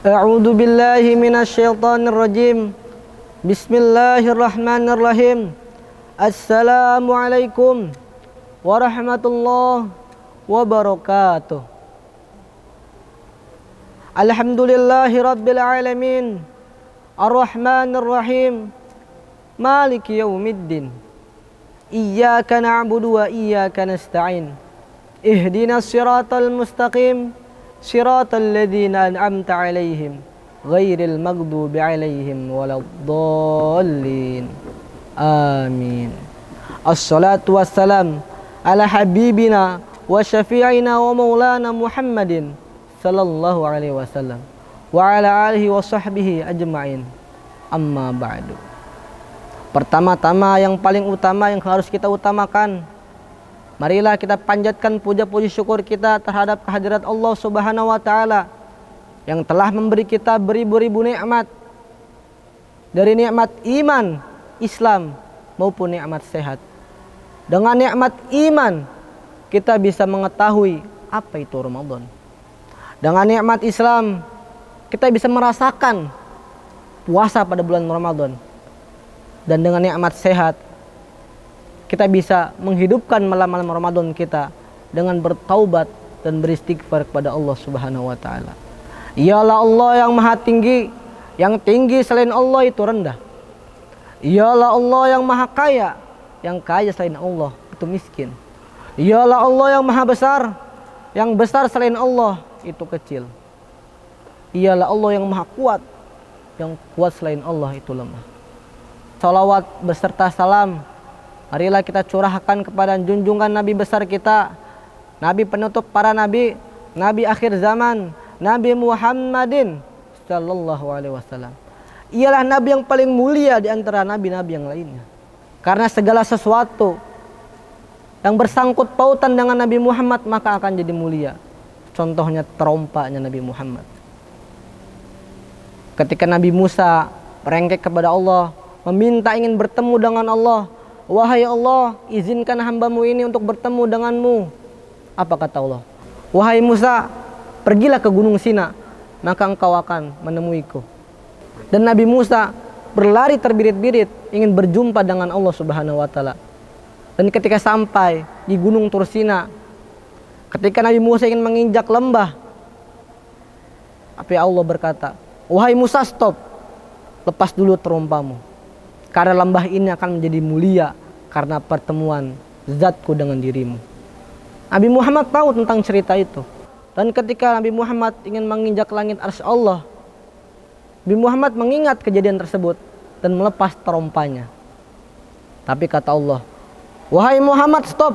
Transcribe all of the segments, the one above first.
A'udzu billahi minasyaitonir rajim. Bismillahirrahmanirrahim. Assalamualaikum warahmatullahi wabarakatuh. Alhamdulillahi rabbil alamin. Ar-Rahmanir Rahim. Maliki yaumiddin. Iyyaka na'budu wa iyyaka nasta'in. Ihdinas siratal mustaqim. Siratal ladzina an'amta 'alaihim ghairil maghdubi 'alaihim waladdallin. Amin. Assalatu wassalam ala habibina wa syafi'ina wa maulana Muhammadin sallallahu alaihi wasallam wa ala alihi wa sahbihi ajma'in. Amma ba'du. Pertama-tama yang paling utama yang harus kita utamakan, marilah kita panjatkan puja-puji syukur kita terhadap kehadirat Allah Subhanahu wa taala yang telah memberi kita beribu-ribu nikmat, dari nikmat iman, Islam maupun nikmat sehat. Dengan nikmat iman kita bisa mengetahui apa itu Ramadan. Dengan nikmat Islam kita bisa merasakan puasa pada bulan Ramadan. Dan dengan nikmat sehat kita bisa menghidupkan malam-malam Ramadan kita dengan bertaubat dan beristighfar kepada Allah Subhanahu wa taala. Ialah Allah yang maha tinggi, yang tinggi selain Allah itu rendah. Ialah Allah yang maha kaya, yang kaya selain Allah itu miskin. Ialah Allah yang maha besar, yang besar selain Allah itu kecil. Ialah Allah yang maha kuat, yang kuat selain Allah itu lemah. Salawat beserta salam marilah kita curahkan kepada junjungan Nabi besar kita, Nabi penutup para nabi, Nabi akhir zaman, Nabi Muhammadin sallallahu alaihi wasallam. Ialah nabi yang paling mulia di antara nabi-nabi yang lainnya. Karena segala sesuatu yang bersangkut pautan dengan Nabi Muhammad maka akan jadi mulia. Contohnya terompanya Nabi Muhammad. Ketika Nabi Musa merengek kepada Allah, meminta ingin bertemu dengan Allah, wahai Allah, izinkan hambamu ini untuk bertemu denganmu. Apa kata Allah? Wahai Musa, pergilah ke Gunung Sina, maka engkau akan menemuiku. Dan Nabi Musa berlari terbirit-birit ingin berjumpa dengan Allah Subhanahu wa taala. Dan ketika sampai di Gunung Tursina, ketika Nabi Musa ingin menginjak lembah, tapi Allah berkata, wahai Musa, stop, lepas dulu terompamu. Karena lembah ini akan menjadi mulia karena pertemuan zatku dengan dirimu. Nabi Muhammad tahu tentang cerita itu. Dan ketika Nabi Muhammad ingin menginjak langit arsy Allah, Nabi Muhammad mengingat kejadian tersebut dan melepas terompanya. Tapi kata Allah, wahai Muhammad, stop,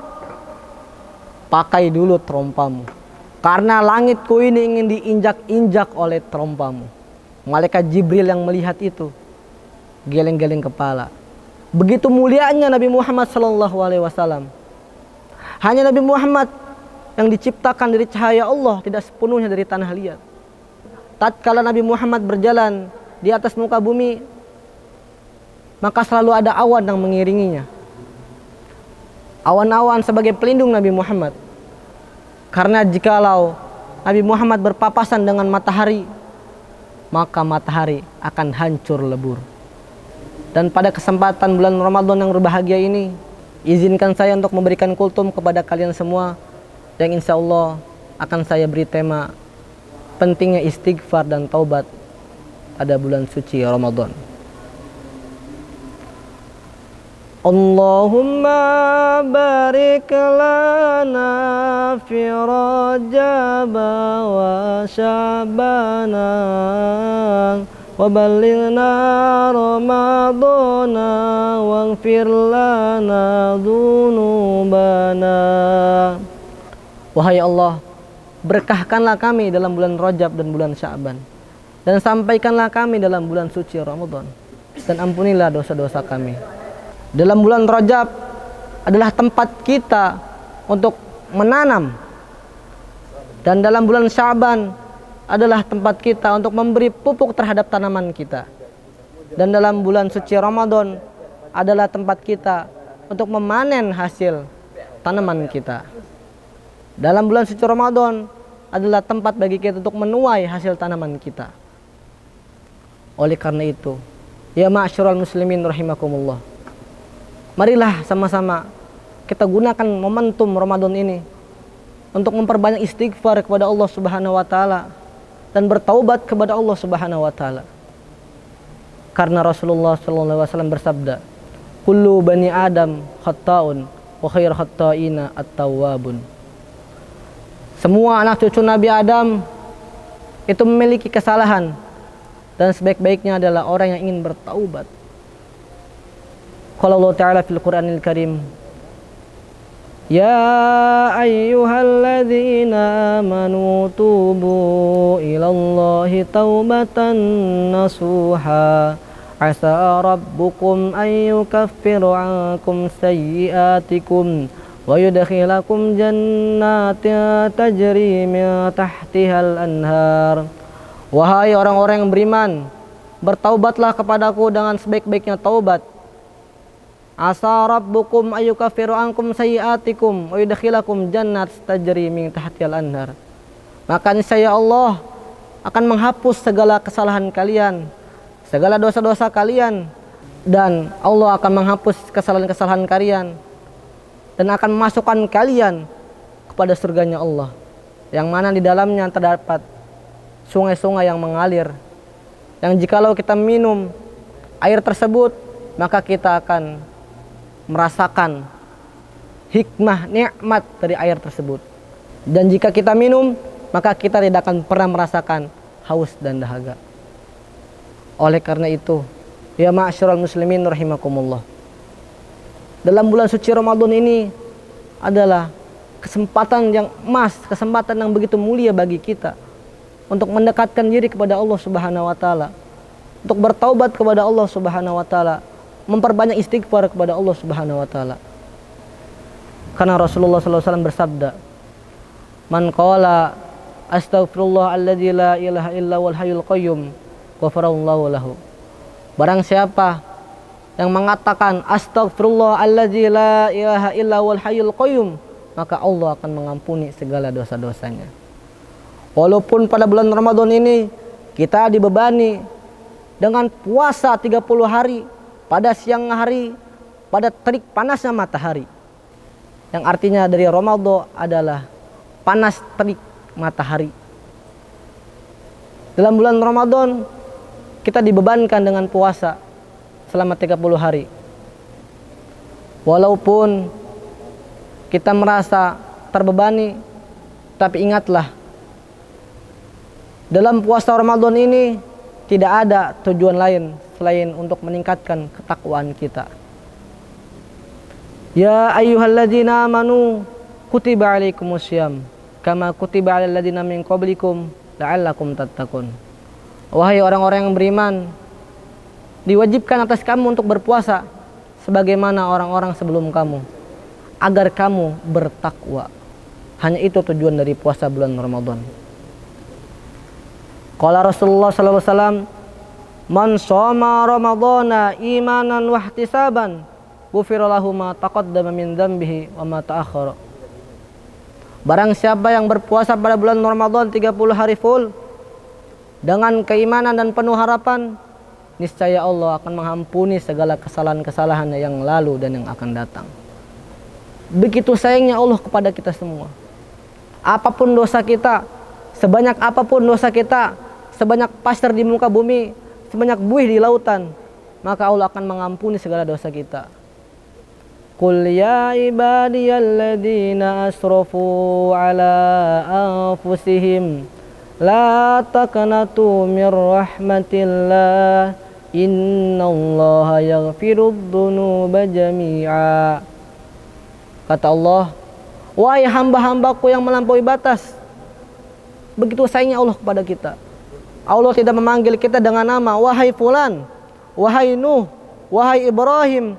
pakai dulu terompamu. Karena langitku ini ingin diinjak-injak oleh terompamu. Malaikat Jibril yang melihat itu geleng-geleng kepala. Begitu mulianya Nabi Muhammad sallallahu alaihi wasallam. Hanya Nabi Muhammad yang diciptakan dari cahaya Allah, tidak sepenuhnya dari tanah liat. Tatkala Nabi Muhammad berjalan di atas muka bumi, maka selalu ada awan yang mengiringinya. Awan-awan sebagai pelindung Nabi Muhammad. Karena jikalau Nabi Muhammad berpapasan dengan matahari, maka matahari akan hancur lebur. Dan pada kesempatan bulan Ramadan yang berbahagia ini, izinkan saya untuk memberikan kultum kepada kalian semua, yang insya Allah akan saya beri tema pentingnya istighfar dan taubat pada bulan suci Ramadan. Allahumma barik lana fi Rajab wa Sya'bana wa ballighna Ramadana waghfir lana dzunubana. Wahai Allah, berkahkanlah kami dalam bulan Rajab dan bulan Sya'ban, dan sampaikanlah kami dalam bulan suci Ramadan, dan ampunilah dosa-dosa kami. Dalam bulan Rajab adalah tempat kita untuk menanam, dan dalam bulan Sya'ban adalah tempat kita untuk memberi pupuk terhadap tanaman kita. Dan dalam bulan suci Ramadan adalah tempat kita untuk memanen hasil tanaman kita. Dalam bulan suci Ramadan adalah tempat bagi kita untuk menuai hasil tanaman kita. Oleh karena itu, ya ma'asyiral muslimin rahimakumullah, marilah sama-sama kita gunakan momentum Ramadan ini untuk memperbanyak istighfar kepada Allah Subhanahu wa taala dan bertaubat kepada Allah Subhanahu wa taala. Karena Rasulullah sallallahu alaihi wasallam bersabda, "Kullu bani Adam khata'un wa khair khata'ina at-tawwabun." Semua anak cucu Nabi Adam itu memiliki kesalahan dan sebaik-baiknya adalah orang yang ingin bertaubat. Qala Allah Ta'ala fil Qur'anil Karim, "Ya ayyuhalladzina amanu tubu ilallahi taubatan nasuha asa rabbukum an yukaffiru ankum sayyi'atikum wa yudkhilakum jannatin tajri min tahtihal anhar." Wahai orang-orang yang beriman, bertaubatlah kepadaku dengan sebaik-baiknya taubat. Asa rabbukum ayyukaffiru ankum sayyi'atikum wa yudkhilakum jannat tajri min tahtihal anhar. Maka niscaya Allah akan menghapus segala kesalahan kalian, segala dosa-dosa kalian, dan Allah akan menghapus kesalahan-kesalahan kalian dan akan memasukkan kalian kepada surganya Allah, yang mana di dalamnya terdapat sungai-sungai yang mengalir, yang jikalau kita minum air tersebut maka kita akan merasakan hikmah nikmat dari air tersebut, dan jika kita minum maka kita tidak akan pernah merasakan haus dan dahaga. Oleh karena itu, ya ma'asyiral muslimin rahimakumullah, dalam bulan suci Ramadan ini adalah kesempatan yang emas, kesempatan yang begitu mulia bagi kita untuk mendekatkan diri kepada Allah Subhanahu wa taala, untuk bertaubat kepada Allah Subhanahu wa taala, memperbanyak istighfar kepada Allah Subhanahu wa taala. Karena Rasulullah sallallahu alaihi wasallam bersabda, "Man qala astaghfirullah alladzi la ilaha illa wal hayyul qayyum, ghafarallahu lahu." Barang siapa yang mengatakan astaghfirullah alladzi la ilaha illa wal hayyul qayyum, maka Allah akan mengampuni segala dosa-dosanya. Walaupun pada bulan Ramadan ini kita dibebani dengan puasa 30 hari pada siang hari, pada terik panasnya matahari, yang artinya dari Ramadan adalah panas terik matahari. Dalam bulan Ramadan kita dibebankan dengan puasa selama 30 hari. Walaupun kita merasa terbebani, tapi ingatlah, dalam puasa Ramadan ini tidak ada tujuan lain selain untuk meningkatkan ketakwaan kita. Ya ayyuhalladzina amanu kutiba alaikumussyam kama kutiba alal ladzina min qablikum la'allakum tattaqun. Wahai orang-orang yang beriman, diwajibkan atas kamu untuk berpuasa sebagaimana orang-orang sebelum kamu, agar kamu bertakwa. Hanya itu tujuan dari puasa bulan Ramadan. Qala Rasulullah sallallahu alaihi wasallam, "Man shoma ramadhana imanan wa ihtisaban, ghufira lahu ma taqaddama min dhanbihi wa ma ta'akhkhara." Barang siapa yang berpuasa pada bulan Ramadan 30 hari full dengan keimanan dan penuh harapan, niscaya Allah akan mengampuni segala kesalahan-kesalahan yang lalu dan yang akan datang. Begitu sayangnya Allah kepada kita semua. Apapun dosa kita, sebanyak apapun dosa kita, sebanyak pasir di muka bumi, sebanyak buih di lautan, maka Allah akan mengampuni segala dosa kita. Qul ya ibadiyalladzina asrafu ala anfusihim la taqnatu mir rahmatillah innallaha yaghfirudz dzunuba jami'a. Kata Allah, wahai hamba-hambaku yang melampaui batas. Begitu sayangnya Allah kepada kita. Allah tidak memanggil kita dengan nama wahai fulan, wahai Nuh, wahai Ibrahim,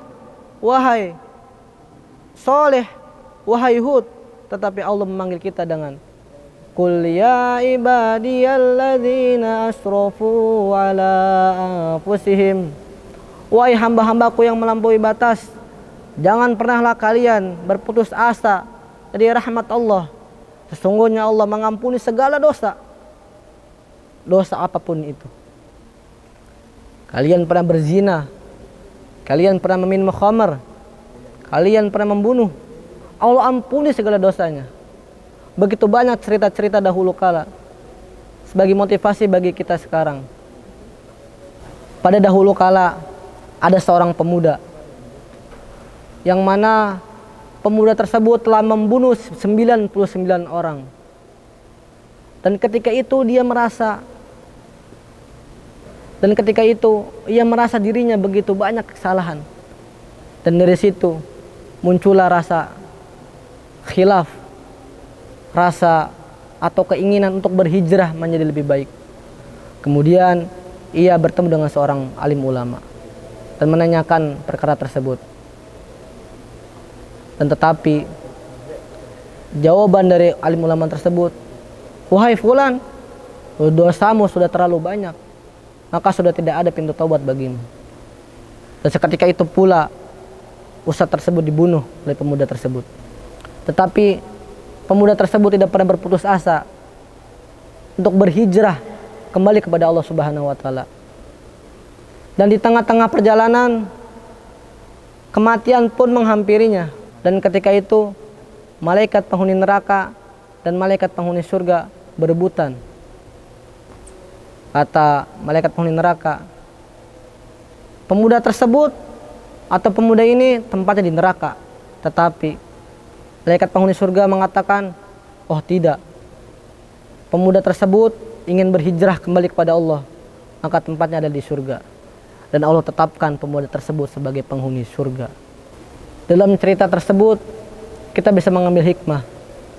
wahai Saleh, wahai Hud, tetapi Allah memanggil kita dengan Qul ya ibadiyalladzina asrafu ala anfusihim. Wahai hamba-hambaku yang melampaui batas, jangan pernahlah kalian berputus asa dari rahmat Allah. Sesungguhnya Allah mengampuni segala dosa, dosa apapun itu. kalian pernah berzina, kalian pernah meminum khamar, kalian pernah membunuh, Allah ampuni segala dosanya. Begitu banyak cerita-cerita dahulu kala sebagai motivasi bagi kita sekarang. Pada dahulu kala ada seorang pemuda yang mana pemuda tersebut telah membunuh 99 orang. Dan ketika itu ia merasa dirinya begitu banyak kesalahan. Dan dari situ muncullah rasa khilaf, rasa atau keinginan untuk berhijrah menjadi lebih baik. Kemudian ia bertemu dengan seorang alim ulama dan menanyakan perkara tersebut. Dan tetapi jawaban dari alim ulama tersebut, "Wahai fulan, dosamu sudah terlalu banyak, maka sudah tidak ada pintu taubat bagimu." Dan seketika itu pula ustadz tersebut dibunuh oleh pemuda tersebut. Tetapi pemuda tersebut tidak pernah berputus asa untuk berhijrah kembali kepada Allah Subhanahu wa taala. Dan di tengah-tengah perjalanan kematian pun menghampirinya. Dan ketika itu malaikat penghuni neraka dan malaikat penghuni surga berebutan. Kata malaikat penghuni neraka, pemuda tersebut atau pemuda ini tempatnya di neraka. Tetapi malaikat penghuni surga mengatakan, oh tidak, pemuda tersebut ingin berhijrah kembali kepada Allah, maka tempatnya ada di surga. Dan Allah tetapkan pemuda tersebut sebagai penghuni surga. Dalam cerita tersebut kita bisa mengambil hikmah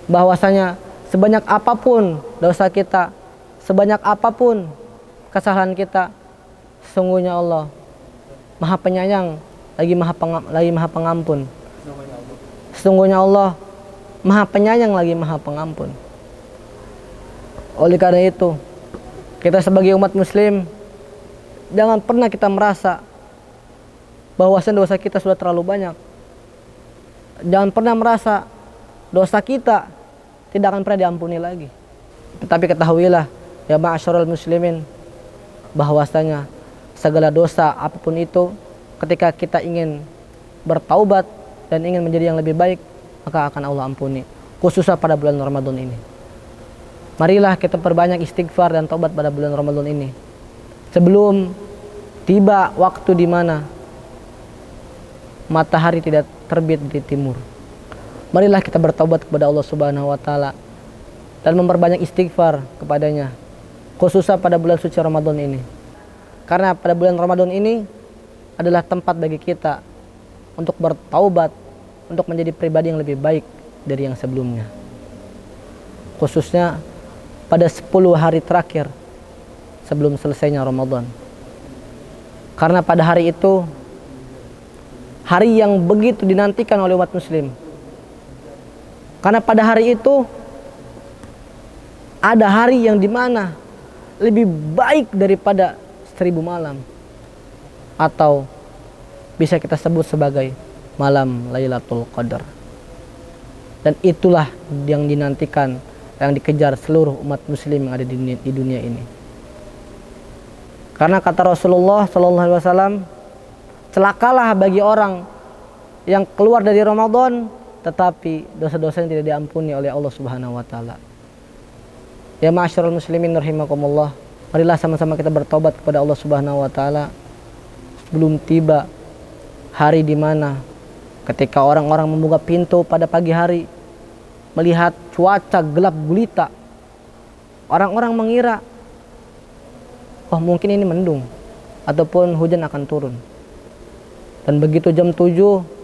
bahwasanya sebanyak apapun dosa kita, sebanyak apapun kesalahan kita, sesungguhnya Allah Maha Penyayang lagi Maha Pengampun. Sesungguhnya Allah Maha Penyayang lagi Maha Pengampun. Oleh karena itu, kita sebagai umat muslim jangan pernah kita merasa bahwasanya dosa kita sudah terlalu banyak. Jangan pernah merasa dosa kita tidak akan pernah diampuni lagi. Tetapi ketahuilah ya ma'asyiral muslimin, bahwasanya segala dosa apapun itu, ketika kita ingin bertaubat dan ingin menjadi yang lebih baik, maka akan Allah ampuni, khususnya pada bulan Ramadan ini. Marilah kita perbanyak istighfar dan taubat pada bulan Ramadan ini, sebelum tiba waktu di mana matahari tidak terbit di timur. Marilah kita bertaubat kepada Allah Subhanahu wa taala dan memperbanyak istighfar kepadanya, khususnya pada bulan suci Ramadan ini. Karena pada bulan Ramadan ini adalah tempat bagi kita untuk bertaubat, untuk menjadi pribadi yang lebih baik dari yang sebelumnya. Khususnya pada 10 hari terakhir sebelum selesainya Ramadan. Karena pada hari itu hari yang begitu dinantikan oleh umat muslim. Karena pada hari itu ada hari yang dimana lebih baik daripada 1000 malam, atau bisa kita sebut sebagai malam Lailatul Qadar. Dan itulah yang dinantikan, yang dikejar seluruh umat muslim yang ada di dunia ini. Karena kata Rasulullah SAW, celakalah bagi orang yang keluar dari Ramadan tetapi dosa-dosanya tidak diampuni oleh Allah Subhanahu wa taala. Ya ma'asyiral muslimin rahimakumullah, marilah sama-sama kita bertobat kepada Allah Subhanahu wa taala sebelum tiba hari di mana ketika orang-orang membuka pintu pada pagi hari melihat cuaca gelap gulita. Orang-orang mengira, oh mungkin ini mendung ataupun hujan akan turun. Dan begitu jam 7,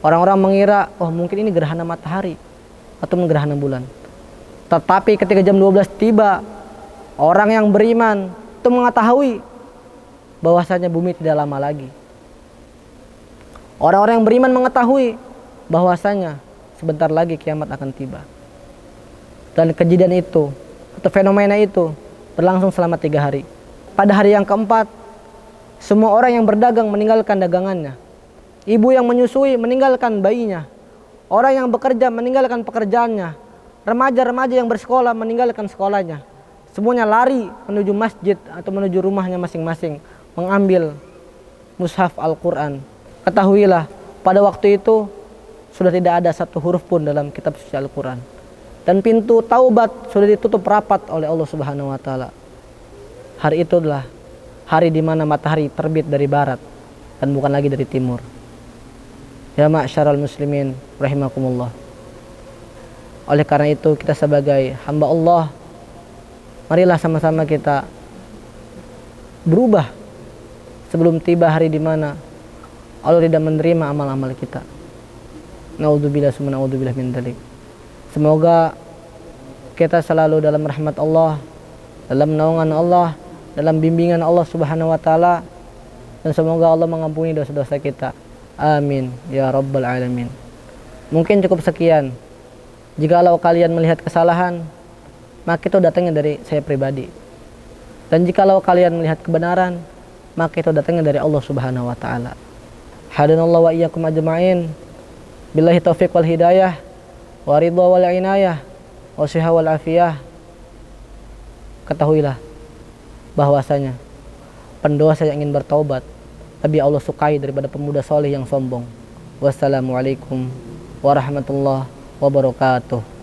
orang-orang mengira, oh mungkin ini gerhana matahari atau gerhana bulan. Tetapi ketika jam 12 tiba, orang yang beriman itu mengetahui bahwasanya bumi tidak lama lagi. Orang-orang yang beriman mengetahui bahwasanya sebentar lagi kiamat akan tiba. Dan kejadian itu atau fenomena itu berlangsung selama 3 hari. Pada hari yang keempat, semua orang yang berdagang meninggalkan dagangannya. Ibu yang menyusui meninggalkan bayinya. Orang yang bekerja meninggalkan pekerjaannya. Remaja-remaja yang bersekolah meninggalkan sekolahnya. semuanya lari menuju masjid atau menuju rumahnya masing-masing mengambil mushaf Al-Quran. Ketahuilah, pada waktu itu sudah tidak ada satu huruf pun dalam kitab suci Al-Quran. Dan pintu taubat sudah ditutup rapat oleh Allah Subhanahu wa taala. Hari itu adalah hari di mana matahari terbit dari barat dan bukan lagi dari timur. Ya ma'syaral muslimin rahimakumullah. Oleh karena itu kita sebagai hamba Allah, marilah sama-sama kita berubah sebelum tiba hari di mana Allah tidak menerima amal-amal kita. Naudzubillah summa naudzubillah min dzalik. Semoga kita selalu dalam rahmat Allah, dalam naungan Allah, dalam bimbingan Allah Subhanahu wa taala, dan semoga Allah mengampuni dosa-dosa kita. Amin ya rabbal alamin. Mungkin cukup sekian. Jikalau kalian melihat kesalahan, maka itu datangnya dari saya pribadi. Dan jikalau kalian melihat kebenaran, maka itu datangnya dari Allah Subhanahu wa taala. Hadanallahu wa iyyakum ajma'in. Billahi taufiq wal hidayah, wa ridha wal inayah, wa shihah wal afiyah. Ketahuilah bahwasanya pendosa yang ingin bertaubat lebih Allah sukai daripada pemuda soleh yang sombong. Wassalamualaikum warahmatullahi wabarakatuh.